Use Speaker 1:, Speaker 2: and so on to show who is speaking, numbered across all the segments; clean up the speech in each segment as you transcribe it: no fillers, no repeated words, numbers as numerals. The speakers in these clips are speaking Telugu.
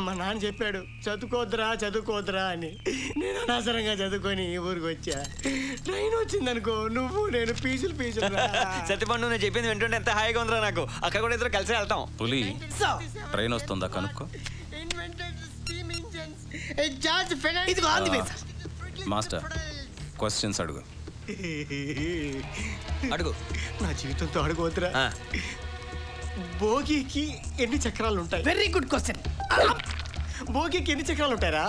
Speaker 1: మా నాన్న చెప్పాడు చదువుకోద్దురా అని. నేను అనవసరంగా చదువుకొని ఊరికి వచ్చా. ట్రైన్ వచ్చిందనుకో నువ్వు నేను పీసులు
Speaker 2: సత్యపండు నేను చెప్పింది వింటుంటే ఎంత హాయిగా ఉందిరా నాకు. అక్కడ కూడా ఇద్దరు కలిసి వెళ్తాం.
Speaker 3: పులి ట్రైన్ వస్తుందా కనుక్కో. మాస్టర్ క్వశ్చన్స్ అడుగు.
Speaker 1: నా జీవితంతో అడుగుతురా. భోగికి ఎన్ని చక్రాలు ఉంటాయి?
Speaker 4: Very good question.
Speaker 1: భోగికి ఎన్ని చక్రాలు ఉంటాయరా?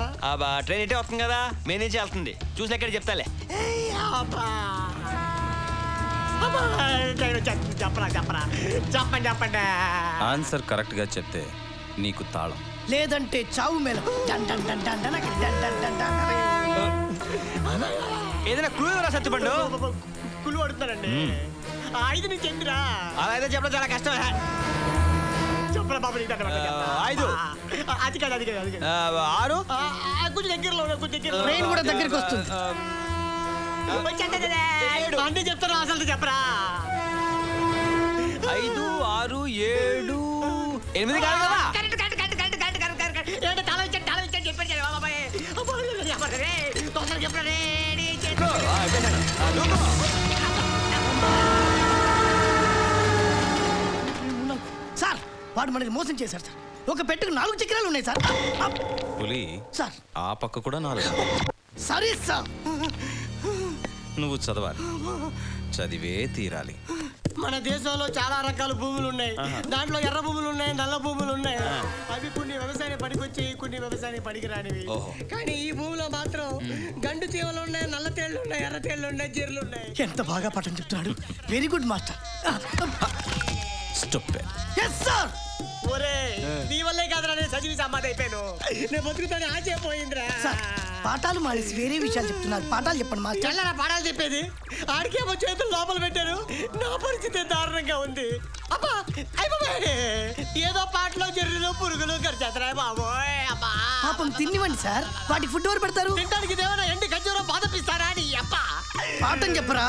Speaker 2: ట్రైన్ ఇటే వస్తుంది కదా, మెయిన్ నుంచి వెళ్తుంది. చూసి ఎక్కడ చెప్తాలే.
Speaker 1: చెప్పండి.
Speaker 2: ఆన్సర్ కరెక్ట్ గా చెప్తే నీకు తాళం,
Speaker 4: లేదంటే చావు మేళం.
Speaker 2: ఏదైనా క్లూ రా సత్యపండు.
Speaker 1: కులు అడుగుతారండి. 5 నుంచి ఎన్నిరా?
Speaker 2: అలా అయితే చెప్పడం చాలా కష్టం.
Speaker 1: చెప్పరా బాబు. 5 అది కాదు
Speaker 2: 6
Speaker 1: కొంచెం దగ్గరలో
Speaker 4: ట్రైన్ కూడా దగ్గరికి వస్తుంది.
Speaker 1: అన్నీ చెప్తారు అసలు చెప్పరా.
Speaker 2: 5 6 7 8 కాదు కదా.
Speaker 1: తల వచ్చాడు చెప్పాడు బాబాయ్. చెప్పరా.
Speaker 4: సార్ వాడు మనకి మోసం చేశారు సార్. ఒక పెట్టుకు 4 చక్రాలు ఉన్నాయి సార్.
Speaker 3: పులి
Speaker 4: సార్
Speaker 3: ఆ పక్క కూడా 4.
Speaker 4: సరే సార్.
Speaker 3: నువ్వు చదవాలి, చదివే తీరాలి.
Speaker 1: మన దేశంలో చాలా రకాల భూములు ఉన్నాయి. దాంట్లో ఎర్ర భూములు ఉన్నాయి, నల్ల భూములు ఉన్నాయి. అవి కొన్ని వ్యవసాయం పనికొచ్చి కొన్ని వ్యవసాయం పనికి రానివి. కానీ ఈ భూమిలో మాత్రం గండు తీవలు ఉన్నాయి, నల్ల తేళ్లు ఉన్నాయి, ఎర్ర తేళ్లు ఉన్నాయి, జీర్లు ఉన్నాయి. ఎంత బాగా పాఠం చెప్తున్నాడు. Very good master. ఒరే నీ వల్లే కాదురా నేను చదివి సమాధి అయిపోయాను. నేను బతుకుతాను ఆశపోయిందిరా.
Speaker 4: పాఠాలు మానేసి వేరే విషయాలు చెప్తున్నారు. పాఠాలు చెప్పండి మా
Speaker 1: చల్లరా. పాఠాలు చెప్పేది ఆడికేమో చేతులు లోపల పెట్టారు. నా పరిస్థితి దారుణంగా ఉంది. అబ్బా ఏదో పాటలో జర్రులు పురుగులు గడిచేతరా బాబోయ్. అబ్బా
Speaker 4: పాపం తినివ్వండి సార్. వాటి ఫుడ్ ఎవరు పెడతారు?
Speaker 1: తినడానికి దేవనా ఎండి ఖర్జూరం బాధపిస్తారా అని. అబ్బా
Speaker 4: పాఠం చెప్పరా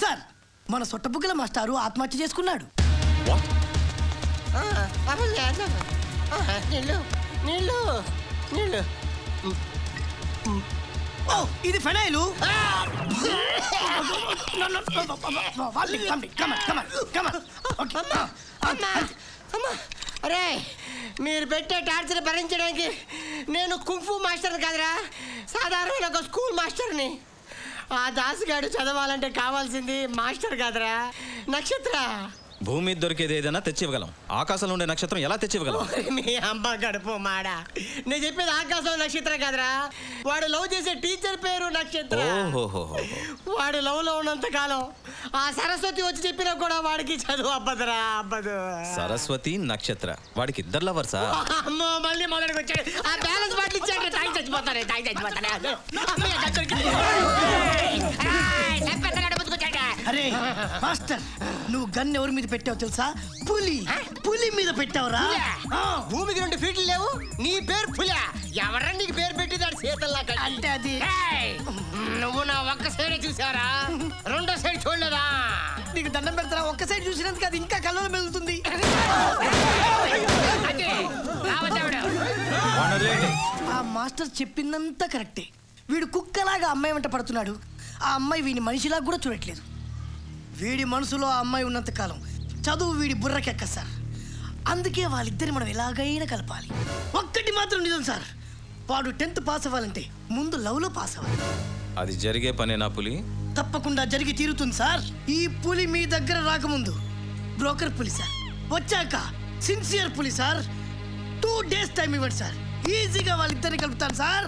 Speaker 4: సార్. మన సొట్టబుగ్గల మాస్టారు ఆత్మహత్య చేసుకున్నాడు.
Speaker 1: నీళ్ళు
Speaker 4: ఇది ఫెనైలు.
Speaker 1: అరే మీరు పెట్టే టార్చర్ భరించడానికి నేను కుంఫు మాస్టర్ కాదురా, సాధారణ ఒక స్కూల్ మాస్టర్ని. ఆ దాసుగాడు చదవాలంటే కావాల్సింది మాస్టర్ కాదురా, నక్షత్ర.
Speaker 3: భూమి మీద దొరికేది ఏదైనా తెచ్చివ్వగలం, ఆకాశంలో ఉండే నక్షత్రం ఎలా తెచ్చివ్వగలం?
Speaker 1: మీ అమ్మ గడుపు మాడా. నేను చెప్పేది ఆకాశం నక్షత్రం కాదురా, వాడు లవ్ చేసే టీచర్ పేరు నక్షత్ర. వాడు లవ్ లో ఉన్నంత కాలం ఆ సరస్వతి వచ్చి చెప్పినా కూడా వాడికి చదువు అబ్బదురా, అబ్బదు.
Speaker 3: సరస్వతి నక్షత్ర వాడికి 2 లవర్సా?
Speaker 1: అమ్మో మళ్ళీ మొదటికి వచ్చాడు. ఆ బ్యాలెన్స్ బాటిల్ ఇచ్చాడు. తాగి చచ్చిపోతానే.
Speaker 4: అరే మాస్టర్, నువ్వు గన్ ఎవరి మీద పెట్టావు తెలుసా? పులి మీద పెట్టావురా.
Speaker 1: భూమికి 2 ఫీట్లు లేవు, నీ పేరు పులి. ఎవరా నీకు పేరు పెట్టిదాడు చేతల్లా
Speaker 4: అంటే అది.
Speaker 1: నువ్వు నా ఒక్క సైడే చూసారా, రెండో సైడ్ చూడలేదా?
Speaker 4: నీకు దండం పెడతారా? ఒక్క సైడ్ చూసినందుకు అది ఇంకా కళ్ళలో మెలుగుతుంది. ఆ మాస్టర్ చెప్పిందంతా కరెక్టే. వీడు కుక్కలాగా అమ్మాయి వెంట పడుతున్నాడు. ఆ అమ్మాయి వీడిని మనిషిలాగా కూడా చూడట్లేదు. వీడి మనసులో ఆ అమ్మాయి ఉన్నంత కాలం చదువు వీడి బుర్రకెక్క సార్. అందుకే వాళ్ళిద్దరిని మనం ఎలాగైనా కలపాలి. ఒక్కటి మాత్రం నిజం సార్, వాడు 10th పాస్ అవ్వాలంటే ముందు లవ్లో పాస్ అవ్వాలి.
Speaker 3: అది జరిగే పనేనా పులి?
Speaker 4: తప్పకుండా జరిగి తీరుతుంది సార్. ఈ పులి మీ దగ్గర రాకముందు బ్రోకర్ పులి సార్, వచ్చాక సిన్సియర్ పులి సార్. 2 days టైం ఇవ్వండి సార్, ఈజీగా వాళ్ళిద్దరిని కలుపుతాను సార్.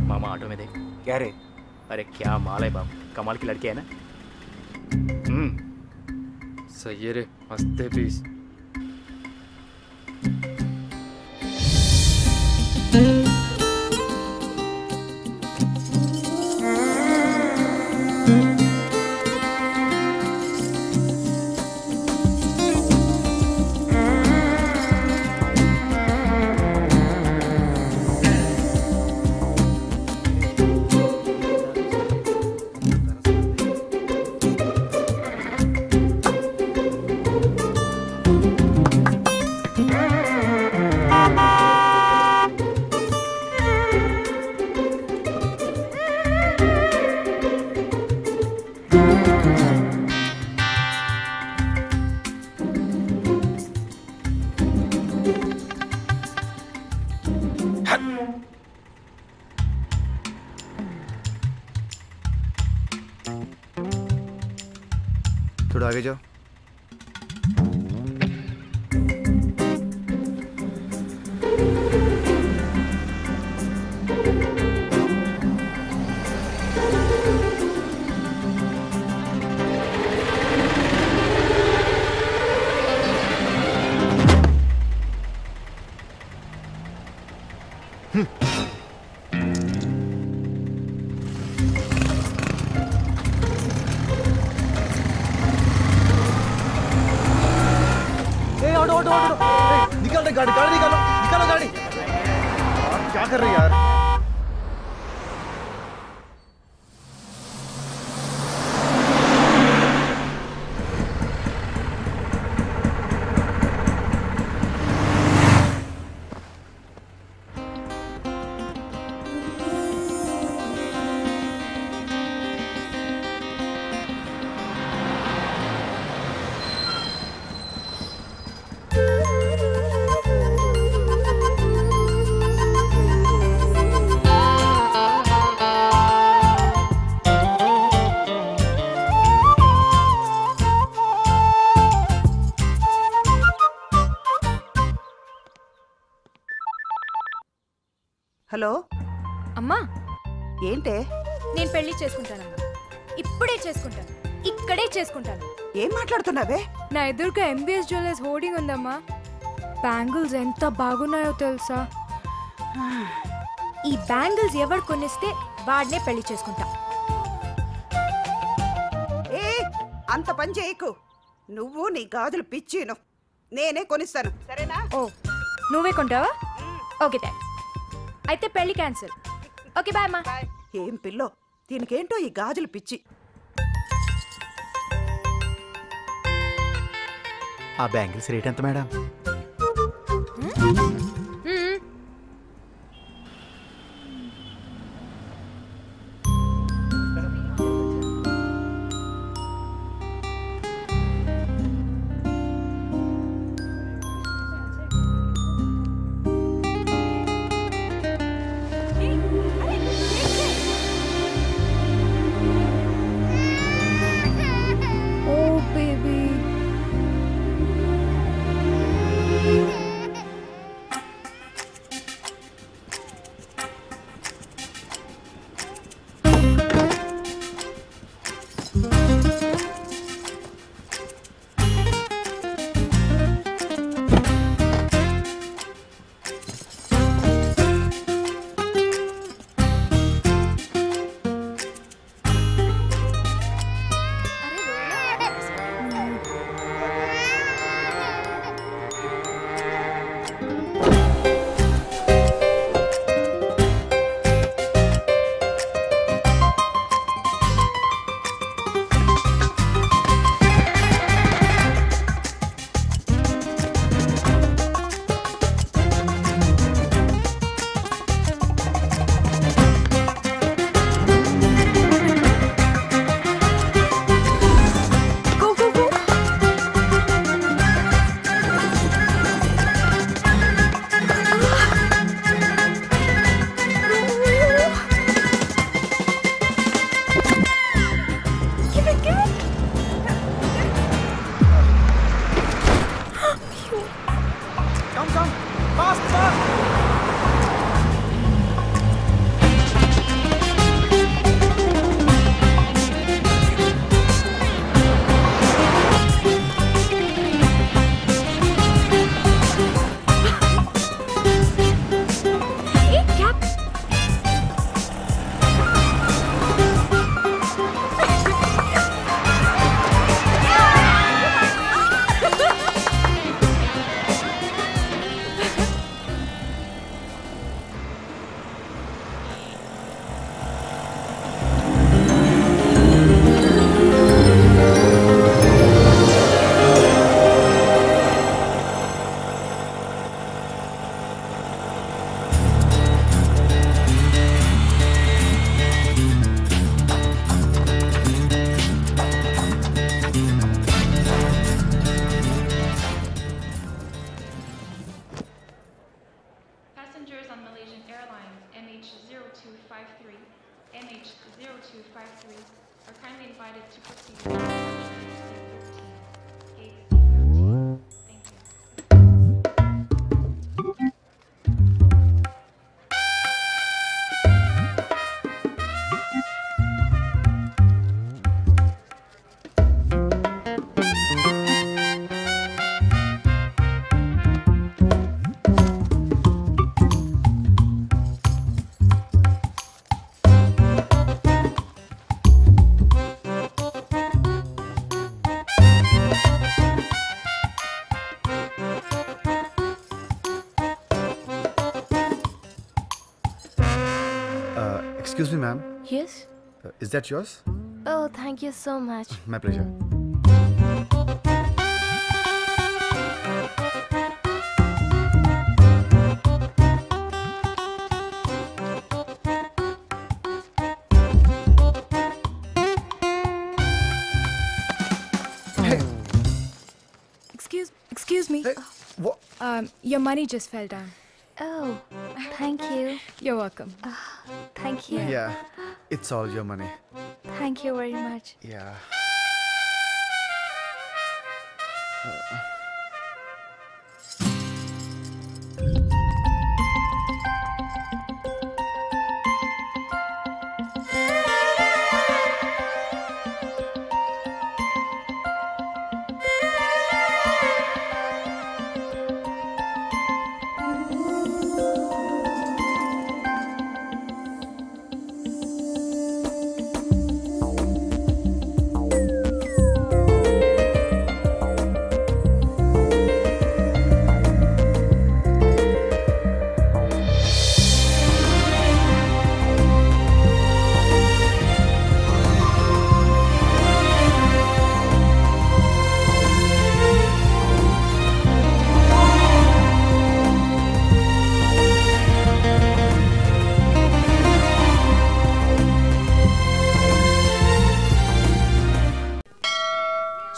Speaker 5: मामा ऑटो में देख। क्या रे? अरे क्या माल है बाप, कमाल की लड़की है ना। सही है रे, मस्त पीस।
Speaker 6: ऑटो ऑटो ऑटो निकाल रहे गाड़ी गाड़ी निकालो निकालो गाड़ी क्या कर रहे यार
Speaker 7: హలో
Speaker 8: అమ్మా
Speaker 7: ఏంటే
Speaker 8: నేను పెళ్లి చేసుకుంటానమ్మా ఇప్పుడే చేసుకుంటాను ఇక్కడే చేసుకుంటాను
Speaker 7: ఏం మాట్లాడుతున్నావే
Speaker 8: నా ఎదురుగా ఎంబీఎస్ జ్యువెలర్స్ హోర్డింగ్ ఉందమ్మా బ్యాంగిల్స్ ఎంత బాగున్నాయో తెలుసా ఈ బ్యాంగిల్స్ ఎవరు కొనిస్తే వాడినే పెళ్లి చేసుకుంటా
Speaker 7: ఏ అంత పని చేయకు నువ్వు నీ గాజులు పిచ్చిను నేనే కొనిస్తాను సరేనా
Speaker 8: ఓ నువ్వే కొంటావా ఓకే థ్యాంక్స్ అయితే పెళ్లి క్యాన్సిల్ ఓకే బాయ్ అమ్మా
Speaker 7: ఏం పిల్లో దీనికేంటో ఈ గాజులు పిచ్చి
Speaker 6: ఆ బ్యాంగిల్స్ రేట్ ఎంత madam Excuse me, ma'am.
Speaker 9: Yes?
Speaker 6: Is that yours?
Speaker 9: Oh, thank you so much.
Speaker 6: My pleasure.
Speaker 8: Excuse me.
Speaker 6: Hey, what?
Speaker 8: Your money just fell down.
Speaker 9: Oh, thank you.
Speaker 8: You're welcome.
Speaker 9: Thank you.
Speaker 6: Yeah, it's all your money.
Speaker 9: Thank you very much.
Speaker 6: Yeah.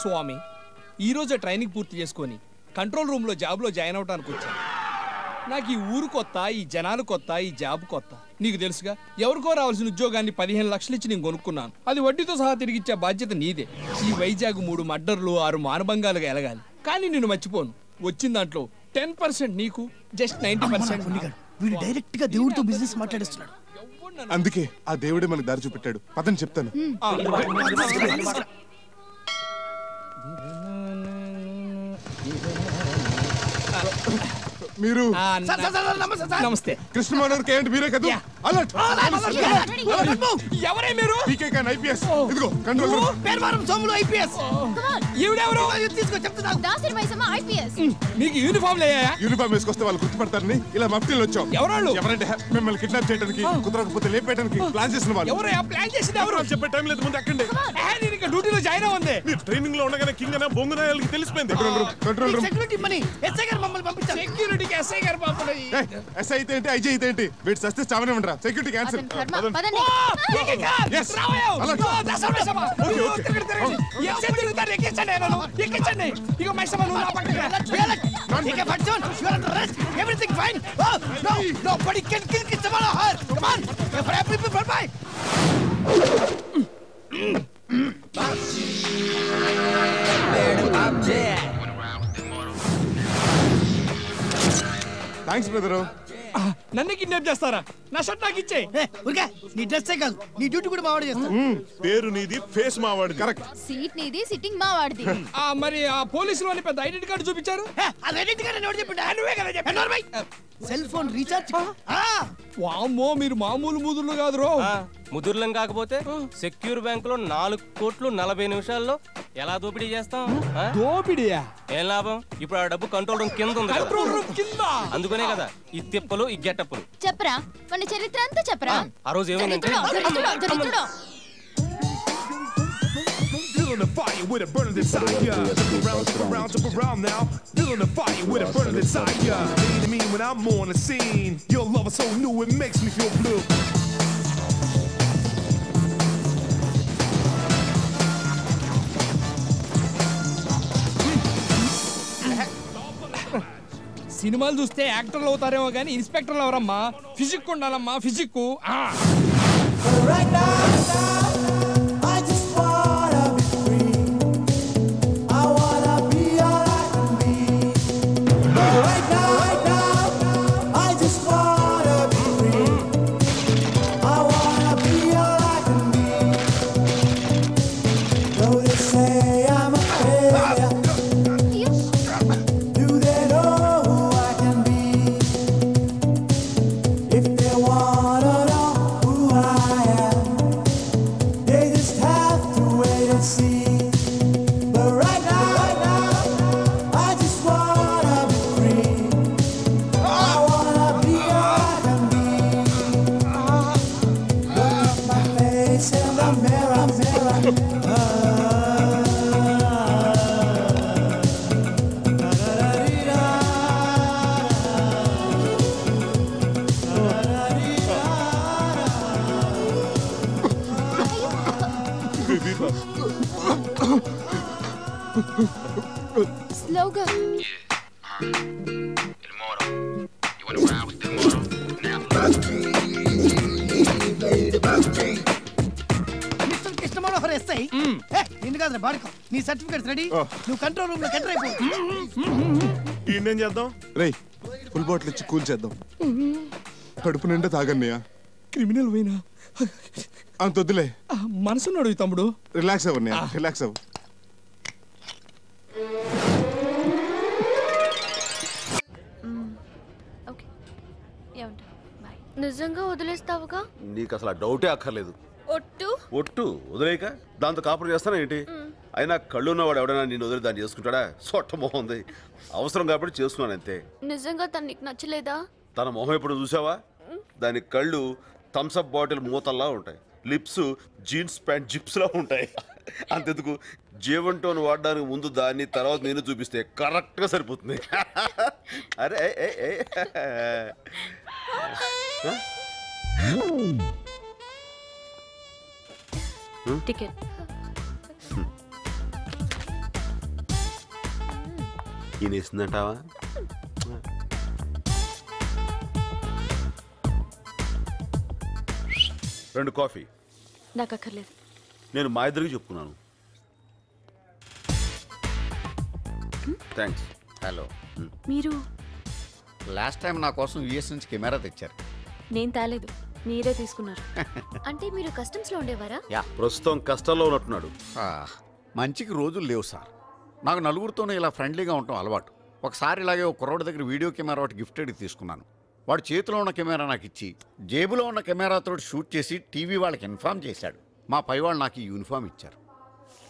Speaker 10: స్వామి ఈరోజే ట్రైనింగ్ పూర్తి చేసుకొని కంట్రోల్ రూమ్లో జాబ్లో జాయిన్ అవడానికి వచ్చాను. నాకు ఈ ఊరు కొత్త, ఈ జనాలు కొత్త, ఈ జాబ్ కొత్త. నీకు తెలుసుగా, ఎవరికో రావాల్సిన ఉద్యోగాన్ని 15 లక్షలు ఇచ్చి నేను కొనుక్కున్నాను. అది వడ్డీతో సహా తిరిగిచ్చే బాధ్యత నీదే. ఈ వైజాగ్ 3 మర్డర్లు 6 మానభంగాలుగా ఎలగాలి. కానీ నేను మర్చిపోను. వచ్చిన దాంట్లో 10% నీకు, జస్ట్ 90%
Speaker 4: వీడు డైరెక్ట్ గా దేవుడితో బిజినెస్ మాట్లాడిస్తున్నాడు.
Speaker 11: అందుకే ఆ దేవుడే మనకు దారి చూపెట్టాడు. పదని చెప్తాను. మీరు
Speaker 10: నమస్తే
Speaker 11: కృష్ణమోహన్ కేంటి మీరే కదా? అలర్ట్!
Speaker 10: ఎవరే మీరు?
Speaker 11: PK Khan IPS. ఇదిగో control room.
Speaker 10: Perwaram Somulu IPS. ఈవిడెవరు?
Speaker 9: తీసుకో చెప్తున్నాను. దాసరి మైసమ్మ ఐపీఎస్.
Speaker 10: మీకు యూనిఫామ్ లేయా?
Speaker 11: యూనిఫామ్ వేసుకొస్తే వాళ్ళు గుర్తుపడతారని ఇలా మఫ్టీలు వచ్చాం.
Speaker 10: ఎవరాళ్ళు?
Speaker 11: ఎవరంటే మిమ్మల్ని కిడ్నాప్ చేయడానికి, కుదరకపోతే లేపేయడానికి ప్లాన్ చేసిన వాళ్ళు.
Speaker 10: ఎవరయ్యా ప్లాన్ చేసింది? ఎవరు
Speaker 11: చెప్పే టైం లేదు, ముందు ఎక్కండి.
Speaker 10: నేను ఇంకా డ్యూటీలో జాయిన్ అవ్వండి.
Speaker 11: మీరు ట్రైనింగ్ లో ఉండగానే కింగ్ అనే బొంగునాయాలకి తెలిసిపోయింది. Control room.
Speaker 10: Security money SI గారు మమ్మల్ని పంపించారు. సెక్యూరిటీకి ఎస్ఐ గారు పంపలేదు.
Speaker 11: ఎస్ఐ అయితే ఏంటి, ఐజీ అయితే ఏంటి? వీటి సస్తే చావనే ఉండరా. Security cancel.
Speaker 10: Everything fine. Oh, no, nobody can kill Kishamala her. Come on, everybody, bye.
Speaker 11: Thanks brother.
Speaker 10: నన్ను కిడ్నాప్ చేస్తారా? నా షర్ట్ నాకు ఇచ్చే.
Speaker 4: నీ డ్రెస్సే కాదు, నీ డ్యూటీ కూడా మావాడు చేస్తాడు.
Speaker 11: పేరు నీది, ఫేస్ మావాడు. కరెక్ట్.
Speaker 9: సీట్ నీది, సిట్టింగ్ మా వాడిది.
Speaker 10: మరి ఆ పోలీసులు అని పెద్ద ఐడెంటి కార్డు చూపించారు.
Speaker 4: ఐడెంటి కార్డు ఎవరు చెప్పిండు? నువ్వే కదా చెప్పావు. Cell phone recharge.
Speaker 10: వామ్మో, మీరు మామూలు ముదుర్లు కాదు రో.
Speaker 5: ముదుర్లం కాకపోతే సెక్యూర్ బ్యాంక్ లో 4 కోట్లు 40 నిమిషాల్లో ఎలా దోపిడీ చేస్తాం?
Speaker 10: దోపిడీయా?
Speaker 5: ఏం లాభం? ఇప్పుడు ఆ డబ్బు కంట్రోల్ రూమ్ కింద ఉంది.
Speaker 10: కంట్రోల్ రూమ్ కింద.
Speaker 5: అందుకనే కదా ఈ తిప్పలు, ఈ గెటప్పులు.
Speaker 9: చెప్పరా, మన చరిత్ర అంతా చెప్పరా.
Speaker 5: ఆ రోజు ఏమైందంటే
Speaker 12: Feeling the fire with a burning desire. Jump around now. Feeling the fire with a burning desire. Mean to me when I'm on the scene. Your love is so new, it makes me feel blue.
Speaker 10: సినిమాలు చూస్తే యాక్టర్లు అవుతారేమో కానీ ఇన్స్పెక్టర్లు ఎవరమ్మా? ఫిజిక్ ఉండాలమ్మా, ఫిజిక్.
Speaker 9: స్లోగా.
Speaker 4: మిస్టర్ కృష్ణ మనోహర్ ఎస్ఐ నిన్ను కాదు బాడుకో. నీ సర్టిఫికేట్స్ రెడీ. నువ్వు కంట్రోల్ రూమ్ లో ఎంటర్ అయిపో.
Speaker 11: ఇంకేం చేద్దాం రే ఫుల్ బాటిల్ ఇచ్చి కూల్ చేద్దాం. కడుపు నిండా తాగన్నయ్య.
Speaker 10: క్రిమినల్ పోయినా
Speaker 11: అంత వద్దులే.
Speaker 10: మనసున్నాడు తమ్ముడు.
Speaker 11: రిలాక్స్ అవ్వన్నయ్య, రిలాక్స్ అవ్వు.
Speaker 9: నిజంగా వదిలేస్తావుగా?
Speaker 13: నీకు అసలు ఆ డౌటే అక్కర్లేదు.
Speaker 9: ఒట్టు
Speaker 13: ఒట్టు వదిలేక దాంతో కాపురం చేస్తానా ఏంటి? అయినా కళ్ళు ఉన్నవాడు ఎవడైనా నేను వదిలి దాన్ని చేసుకుంటాడా? సొట్ట మొహం ఉంది. అవసరం కాబట్టి చేసుకున్నాను అంతే.
Speaker 9: నిజంగా తను నీకు నచ్చలేదా?
Speaker 13: తన మొహం ఎప్పుడు చూసావా? దాని కళ్ళు థమ్స్అప్ బాటిల్ మూతల్లా ఉంటాయి, లిప్స్ జీన్స్ ప్యాంట్ జిప్స్ లా ఉంటాయి. అంతెందుకు జీవన్ టోన్ వాడడానికి ముందు దాన్ని, తర్వాత నేను చూపిస్తే కరెక్ట్ గా సరిపోతుంది. అరే
Speaker 9: టికెట్.
Speaker 13: ఈయన ఇస్తుందంటావా? రెండు కాఫీ.
Speaker 9: నాకు అక్కర్లేదు.
Speaker 13: నేను మా ఇద్దరికి చెప్పుకున్నాను. థ్యాంక్స్.
Speaker 14: హలో,
Speaker 9: మీరు
Speaker 14: లాస్ట్ టైం నా కోసం యూఎస్ నుంచి కెమెరా తెచ్చారు.
Speaker 9: నేను తేలేదు, మీరే తీసుకున్నారు. అంటే మీరు కస్టమ్స్ లో ఉండేవారా?
Speaker 14: యా,
Speaker 13: ప్రస్తుతం కష్టాల్లో ఉన్నట్టున్నాడు.
Speaker 14: మంచికి రోజులు లేవు సార్. నాకు నలుగురితోనే ఇలా ఫ్రెండ్లీగా ఉండటం అలవాటు. ఒకసారి ఇలాగే ఒక కుర్రోడి దగ్గర వీడియో కెమెరా ఒకటి గిఫ్టెడ్ తీసుకున్నాను. వాడు చేతిలో ఉన్న కెమెరా నాకు ఇచ్చి జేబులో ఉన్న కెమెరాతో షూట్ చేసి టీవీ వాళ్ళకి ఇన్ఫార్మ్ చేశాడు. మా పై వాళ్ళు నాకు ఈ యూనిఫామ్ ఇచ్చారు.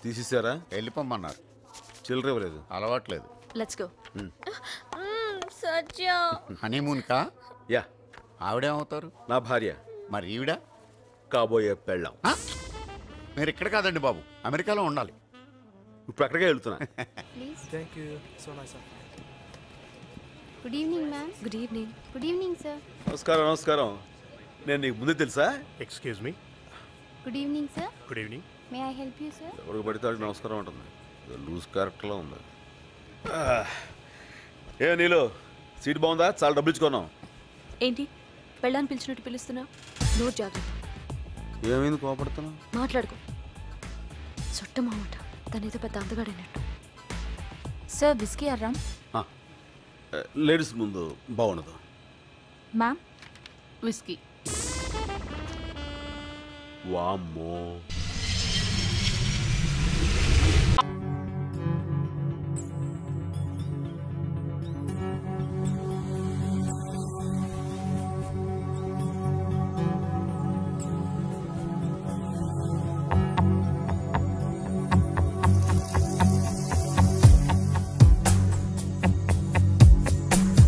Speaker 13: తీసేశారా?
Speaker 14: వెళ్ళిపోమన్నారు.
Speaker 13: చిల్లర ఇవ్వలేదు.
Speaker 14: అలవాట్లేదు.
Speaker 9: Let's go. సత్య
Speaker 14: హనీమూన్ కా?
Speaker 13: యా.
Speaker 14: ఆవిడేమవుతారు?
Speaker 13: నా భార్య.
Speaker 14: మరి ఈవిడ?
Speaker 13: కాబోయే పెళ్ళాం.
Speaker 14: మీరు ఇక్కడ కాదండి బాబు, అమెరికాలో ఉండాలి.
Speaker 13: ఇప్పుడు అక్కడికే వెళ్తున్నా.
Speaker 9: Good evening ma'am. Good evening. Good evening sir.
Speaker 13: నమస్కారం. నమస్కారం. నేను నీకు ముందే తెలుసా?
Speaker 15: Excuse me.
Speaker 9: Good evening sir.
Speaker 15: Good evening.
Speaker 9: May I help you sir?
Speaker 13: ఎవరికి పడితే వాడికి నమస్కారం ఉంటుంది. లూజ్ క్యారెక్టర్లో ఉంది. ఏ నీలో సీట్ బాగుందా? చాలా డబ్బులు ఇచ్చుకున్నాం.
Speaker 9: ఏంటి పెళ్ళాన్ని పిలిచినట్టు పిలుస్తున్నావు? నో జాగ్రత్త.
Speaker 13: ఏమైంది కోపడుతున్నావు?
Speaker 9: మాట్లాడుకో. చుట్టమాట తనేదో పెద్ద అందగాడైనట్టు. సార్ బిస్కీ అర్రామ్.
Speaker 13: లేడీస్ ముందు బాగుండదు.
Speaker 9: Ma'am whisky.
Speaker 13: వామ్మో.